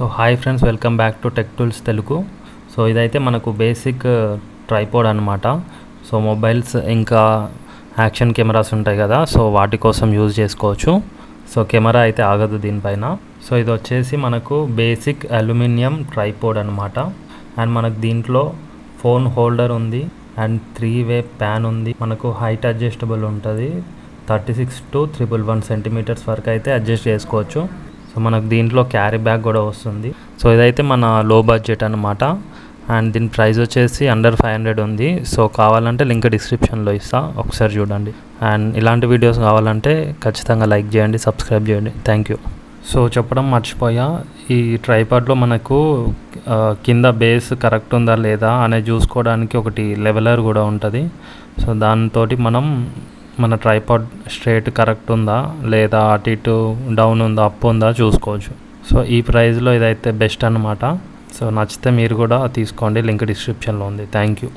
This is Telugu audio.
So hi friends, welcome back to tech tools Telugu. So ఇదైతే మనకు బేసిక్ ట్రైపోడ్ అనమాట. సో మొబైల్స్ ఇంకా యాక్షన్ కెమెరాస్ ఉంటాయి కదా, సో వాటి కోసం యూజ్ చేసుకోవచ్చు. సో కెమెరా అయితే ఆగదు దీనిపైన. సో ఇది వచ్చేసి మనకు బేసిక్ అల్యూమినియం ట్రైపోడ్ అనమాట. అండ్ మనకు దీంట్లో ఫోన్ హోల్డర్ ఉంది అండ్ 3-వే ప్యాన్ ఉంది. మనకు హైట్ అడ్జస్టబుల్ ఉంటుంది, 36 to 111 సెంటీమీటర్స్ వరకు అయితే అడ్జస్ట్ చేసుకోవచ్చు. సో మనకు దీంట్లో క్యారీ బ్యాగ్ కూడా వస్తుంది. సో ఇదైతే మన లో బడ్జెట్ అనమాట. అండ్ దీని ప్రైస్ వచ్చేసి అండర్ 500 ఉంది. సో కావాలంటే లింక్ డిస్క్రిప్షన్లో ఇస్తా, ఒకసారి చూడండి. అండ్ ఇలాంటి వీడియోస్ కావాలంటే ఖచ్చితంగా లైక్ చేయండి, సబ్స్క్రైబ్ చేయండి. Thank you. సో చెప్పడం మర్చిపోయా, ఈ ట్రైపాడ్లో మనకు కింద బేస్ కరెక్ట్ ఉందా లేదా అనేది చూసుకోవడానికి ఒకటి లెవెలర్ కూడా ఉంటుంది. సో దాంతో మనం మన ట్రైపాడ్ స్ట్రైట్ కరెక్ట్ ఉందా లేదా, అటు ఇటు డౌన్ ఉందా, అప్ ఉందా చూసుకోవచ్చు. సో ఈ ప్రైస్లో ఇదైతే బెస్ట్ అనమాట. సో నచ్చితే మీరు కూడా తీసుకోండి, లింక్ డిస్క్రిప్షన్లో ఉంది. Thank you.